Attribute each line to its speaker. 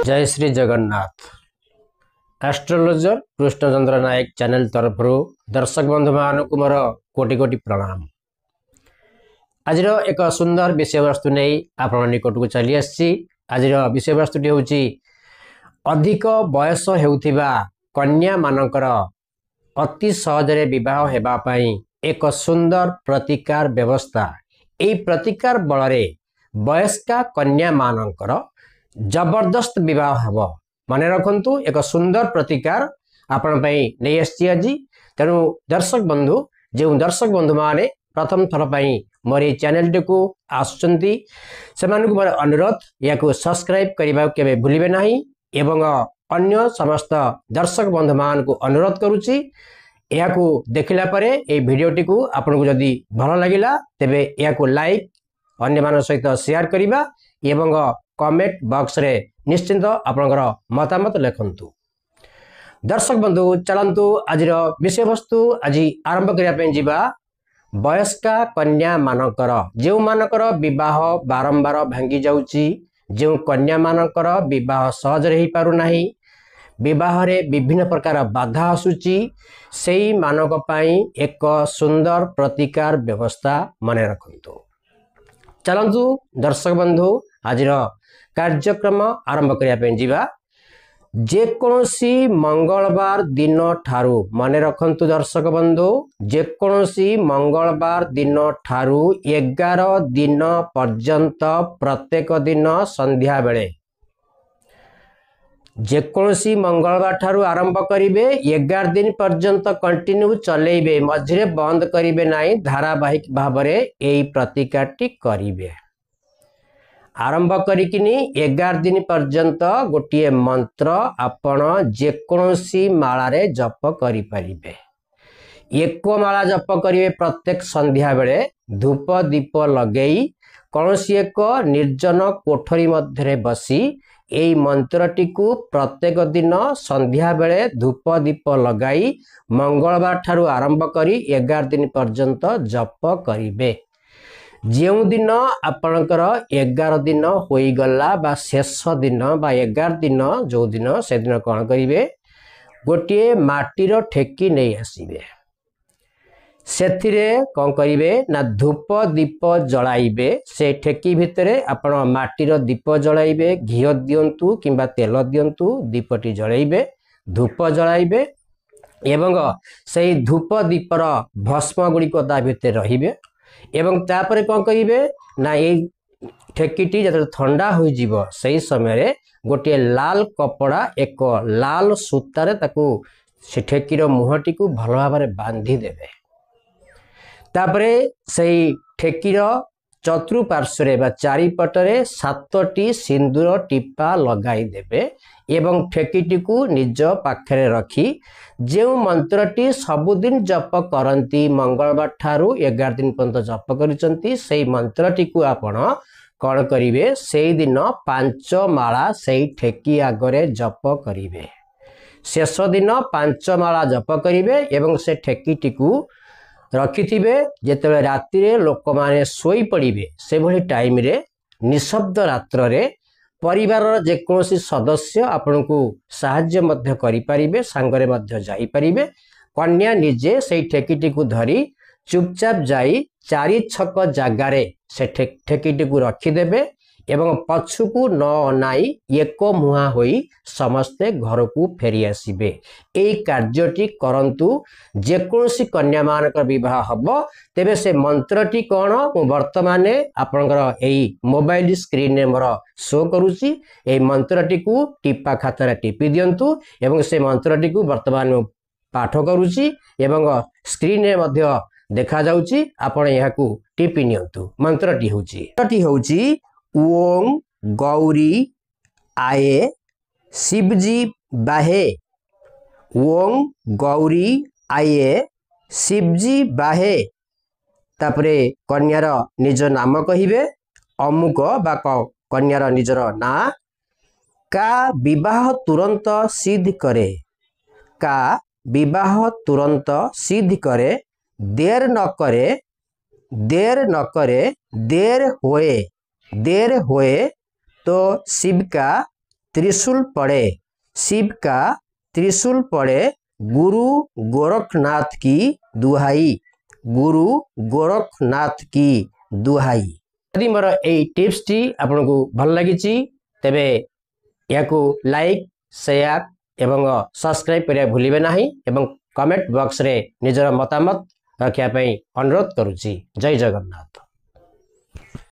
Speaker 1: जय श्री जगन्नाथ। एस्ट्रोलोजर कृष्णचंद्र नायक चैनल तरफ दर्शक बंधु मान मोर कोटि कोटि प्रणाम। आज एक सुंदर विषय वस्तु नहीं आपण निकट को चली आसी। आज विषय वस्तुटी हूँ अधिक बयस होउथिबा कन्या मानकर अति सहजरे विवाह हेबा पई एक सुंदर प्रतिकार व्यवस्था। यही प्रतिकार बल वयस्का कन्या मानकर जबरदस्त विवाह हम मन रखु। एक सुंदर प्रतिकार आपण नहीं आसी आज। तेणु दर्शक बंधु जो दर्शक बंधु माने प्रथम थर मोर ये चैनल टी को आसुचंती से मोर अनुरोध या सब्सक्राइब करने के भूलिबे नहीं एवं अन्य समस्त दर्शक बंधु मान को अनुरोध करुच्ची या देखला परे ए वीडियोटी को आपन को जदी भल लगिला तेबे या लाइक अन्य मान सहित शेयर करिबा एवं कमेंट बॉक्स रे निश्चिंत आपनकर मतामत लेखंतु। दर्शक बंधु चलंतु आज विषय वस्तु आज आरंभ करिया पे जिबा। वयस्का कन्या मानकर जो मानकर विवाह बारंबार भांगी जाउची, जो कन्या मानकर विवाह सहज रही पारु नाही, विवाह रे विभिन्न प्रकार बाधा आसुची, सेई मानक पई एक सुंदर प्रतिकार व्यवस्था मन रखंतु। चलंतु दर्शक बंधु आज कार्यक्रम आरंभ करिया पे जिबा। जेकोसी मंगलवार दिन ठारू मन रखंतु दर्शक बंधु, जेकोसी मंगलवार दिन ठारू 11 दिन पर्यंत प्रत्येक दिन संध्या बेले जेकोसी मंगलवार ठारू आरंभ करिवे 11 दिन पर्यंत कंटिन्यू चलेइबे, मझिरे बंद करिवे नाही, धारावाहिक भावरे एई प्रतिकारटी करिवे। आरंभ करिकिनी 11 दिन पर्यंत गोटे मंत्र आपण जेकोसी मालारे जप करि परिबे। एक माला जप करिवे प्रत्येक संध्या बेले धूप दीप लगेई कौनसी एक निर्जन कोठरी मध्य बसी एई मंत्रटी को प्रत्येक दिन संध्या बेले धूप दीप लगाई मंगलवार ठारू आरंभ करी 11 दिन पर्यंत जप करिवे। जो दिन आपणकर 11 दिन होईगला बा शेष दिन बा 11 दिन जो दिन से दिन कौन करिवे, गोटे माटीर ठेकी नहीं आसीबे, सेथिरे कौन करिवे ना धूप दीप जलाइबे। से ठेकी भितरे आपण माटीर दीप जलाइबे, घिओ दियंतु किंबा तेल दियंतु, दीपटी जलाइबे, धूप जलाइबे एवं से धूप दीपर भस्म गुड़िक ता भितर रहिबे। एवं तापर कौन करिवे ना ये ठेकीटी जब ठंडा हो जीवो सही समय गोटे लाल कपड़ा एक लाल सूतारे ताकू से ठेकीर मुहटी को भल भाव बांधी देवे। तापरे सही ठेकीर चतुर्पार्श्वरे बा चारिपटरे 7टी सिंदूर टीपा लगाई देवे एवं ठेकीटी को निज पाखरे रखी जो मंत्रटी सबुदिन जप करती मंगलवार ठारू 11 दिन पर्यंत जप करिसंती से मंत्रटी को आपण कौन करिवे से दिन 5 माला से ठेकी आगरे जप करिवे। शेष दिन 5 माला जप करिवे एवं से ठेकीटी को रखिथिबे। जेतेबेले राति रे लोक माने सोई पड़िबे से भली टाइम रे निशब्द रात्र रे परिवार जेकोसी सदस्य आपन को साहाय्य मध्य करि परिबे, सांगरे मध्य जाई परिबे। कन्या निजे से ठेकीटी को धरी चुपचाप जाई 4 छक जागारे से ठेकीटी को रखिदेबे एवं पछुकू न अनाई एक मुहा होई समस्ते घर को फेरी आसीबे। एई कार्यटी करंतु जेकोसी कन्या मानकर विवाह हबो तेबे से मंत्रटी कौन मु वर्तमाने आपनकर एई मोबाइल स्क्रीन ने मोर शो करूची। एई मंत्रटी को टिपा खातारे टिपी दियंतु एवं से मंत्रटी को वर्तमान मु पाठ करूची एवं स्क्रीन ने मध्य देखा जाउची। आपण यहा को टिपी नियंतु। मंत्रटी होउची ओम गौरी आये शिवजी बाहे। ओम गौरी आये शिवजी बाहे। तापरे कन्यार निज नाम कहिबे अमुक बा कन्यार निजर ना। का विवाह तुरंत सिद्ध करे, का विवाह तुरंत सिद्ध करे, देर न करे, देर न करे, देर होए तो शिव का त्रिशूल पड़े, शिव का त्रिशूल पड़े, गुरु गोरखनाथ की दुहाई, गुरु गोरखनाथ की दुहाई। यदि मोर एई टिप्स टी आपको भल लगी तेबे याकू लाइक शेयर एवं सब्सक्राइब करिया भूलिबे नाही एवं कमेंट बॉक्स रे निजर मतामत रखिया पई अनुरोध करूची। जय जगन्नाथ।